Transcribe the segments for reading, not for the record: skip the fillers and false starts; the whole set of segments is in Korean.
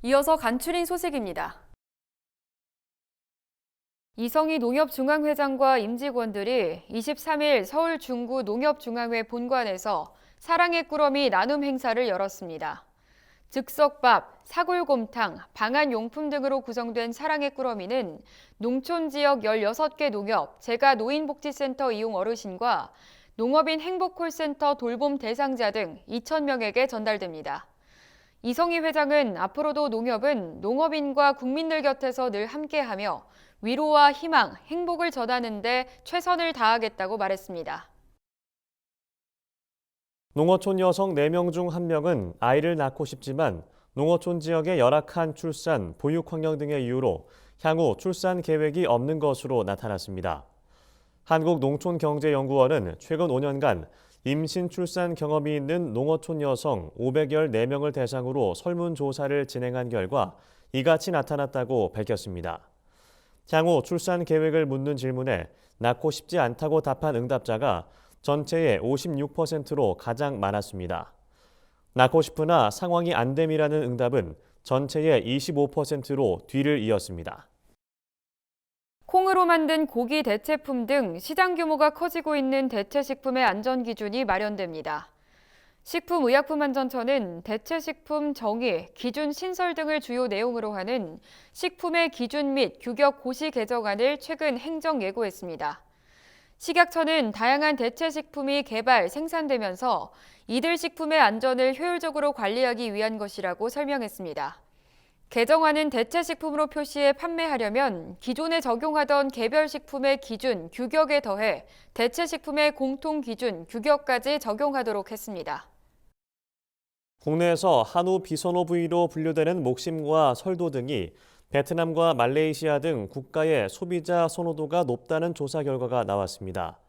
이어서 간추린 소식입니다. 이성희 농협중앙회장과 임직원들이 23일 서울 중구 농협중앙회 본관에서 사랑의 꾸러미 나눔 행사를 열었습니다. 즉석밥, 사골곰탕, 방한용품 등으로 구성된 사랑의 꾸러미는 농촌 지역 16개 농협, 재가 노인복지센터 이용 어르신과 농업인 행복콜센터 돌봄 대상자 등 2,000명에게 전달됩니다. 이성희 회장은 앞으로도 농협은 농업인과 국민들 곁에서 늘 함께하며 위로와 희망, 행복을 전하는 데 최선을 다하겠다고 말했습니다. 농어촌 여성 4명 중 1명은 아이를 낳고 싶지만 농어촌 지역의 열악한 출산, 보육 환경 등의 이유로 향후 출산 계획이 없는 것으로 나타났습니다. 한국농촌경제연구원은 최근 5년간 임신 출산 경험이 있는 농어촌 여성 514명을 대상으로 설문조사를 진행한 결과 이같이 나타났다고 밝혔습니다. 향후 출산 계획을 묻는 질문에 낳고 싶지 않다고 답한 응답자가 전체의 56%로 가장 많았습니다. 낳고 싶으나 상황이 안 됨이라는 응답은 전체의 25%로 뒤를 이었습니다. 콩으로 만든 고기 대체품 등 시장 규모가 커지고 있는 대체식품의 안전기준이 마련됩니다. 식품의약품안전처는 대체식품 정의, 기준 신설 등을 주요 내용으로 하는 식품의 기준 및 규격 고시 개정안을 최근 행정 예고했습니다. 식약처는 다양한 대체식품이 개발, 생산되면서 이들 식품의 안전을 효율적으로 관리하기 위한 것이라고 설명했습니다. 개정안은 대체식품으로 표시해 판매하려면 기존에 적용하던 개별식품의 기준, 규격에 더해 대체식품의 공통 기준, 규격까지 적용하도록 했습니다. 국내에서 한우 비선호 부위로 분류되는 목심과 설도 등이 베트남과 말레이시아 등 국가의 소비자 선호도가 높다는 조사 결과가 나왔습니다.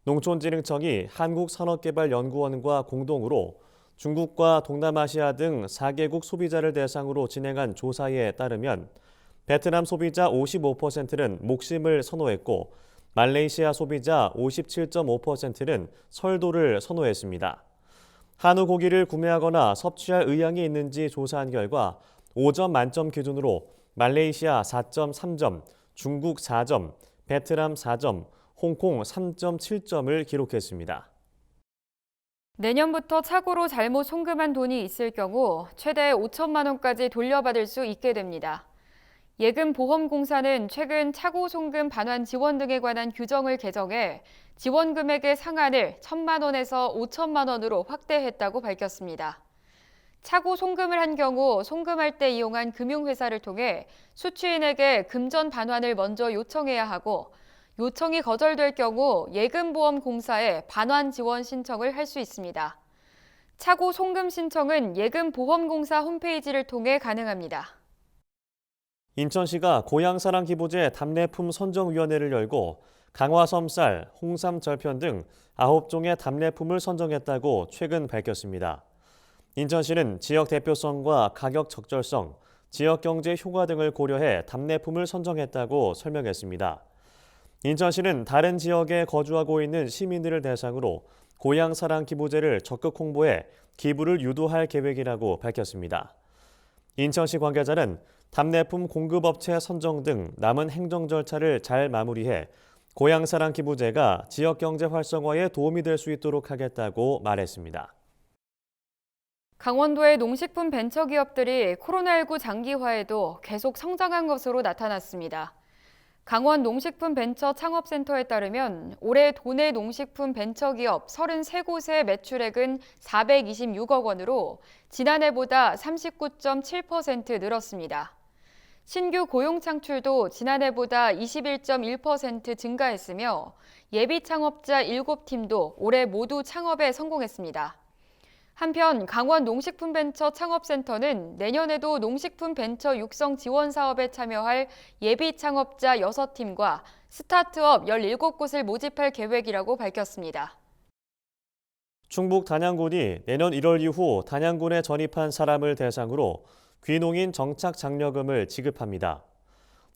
농촌진흥청이 한국산업개발연구원과 공동으로 중국과 동남아시아 등 4개국 소비자를 대상으로 진행한 조사에 따르면 베트남 소비자 55%는 목심을 선호했고 말레이시아 소비자 57.5%는 설도를 선호했습니다. 한우 고기를 구매하거나 섭취할 의향이 있는지 조사한 결과 5점 만점 기준으로 말레이시아 4.3점, 중국 4점, 베트남 4점, 홍콩 3.7점을 기록했습니다. 내년부터 착오로 잘못 송금한 돈이 있을 경우 최대 5천만 원까지 돌려받을 수 있게 됩니다. 예금보험공사는 최근 착오 송금 반환 지원 등에 관한 규정을 개정해 지원 금액의 상한을 1,000만 원에서 5천만 원으로 확대했다고 밝혔습니다. 착오 송금을 한 경우 송금할 때 이용한 금융회사를 통해 수취인에게 금전 반환을 먼저 요청해야 하고 요청이 거절될 경우 예금보험공사에 반환 지원 신청을 할 수 있습니다. 착오 송금 신청은 예금보험공사 홈페이지를 통해 가능합니다. 인천시가 고향사랑 기부제 답례품 선정위원회를 열고 강화섬 쌀, 홍삼 절편 등 9종의 답례품을 선정했다고 최근 밝혔습니다. 인천시는 지역 대표성과 가격 적절성, 지역 경제 효과 등을 고려해 답례품을 선정했다고 설명했습니다. 인천시는 다른 지역에 거주하고 있는 시민들을 대상으로 고향사랑 기부제를 적극 홍보해 기부를 유도할 계획이라고 밝혔습니다. 인천시 관계자는 답례품 공급업체 선정 등 남은 행정 절차를 잘 마무리해 고향사랑 기부제가 지역 경제 활성화에 도움이 될 수 있도록 하겠다고 말했습니다. 강원도의 농식품 벤처기업들이 코로나19 장기화에도 계속 성장한 것으로 나타났습니다. 강원 농식품 벤처 창업센터에 따르면 올해 도내 농식품 벤처기업 33곳의 매출액은 426억 원으로 지난해보다 39.7% 늘었습니다. 신규 고용 창출도 지난해보다 21.1% 증가했으며 예비 창업자 7팀도 올해 모두 창업에 성공했습니다. 한편 강원 농식품벤처 창업센터는 내년에도 농식품 벤처 육성 지원 사업에 참여할 예비 창업자 6팀과 스타트업 17곳을 모집할 계획이라고 밝혔습니다. 충북 단양군이 내년 1월 이후 단양군에 전입한 사람을 대상으로 귀농인 정착 장려금을 지급합니다.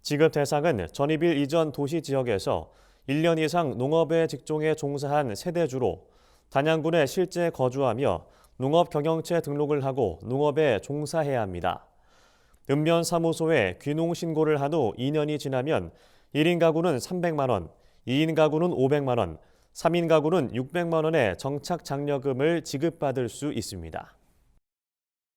지급 대상은 전입일 이전 도시 지역에서 1년 이상 농업의 직종에 종사한 세대주로 단양군에 실제 거주하며 농업 경영체 등록을 하고 농업에 종사해야 합니다. 읍면사무소에 귀농 신고를 한 후 2년이 지나면 1인 가구는 300만 원, 2인 가구는 500만 원, 3인 가구는 600만 원의 정착 장려금을 지급받을 수 있습니다.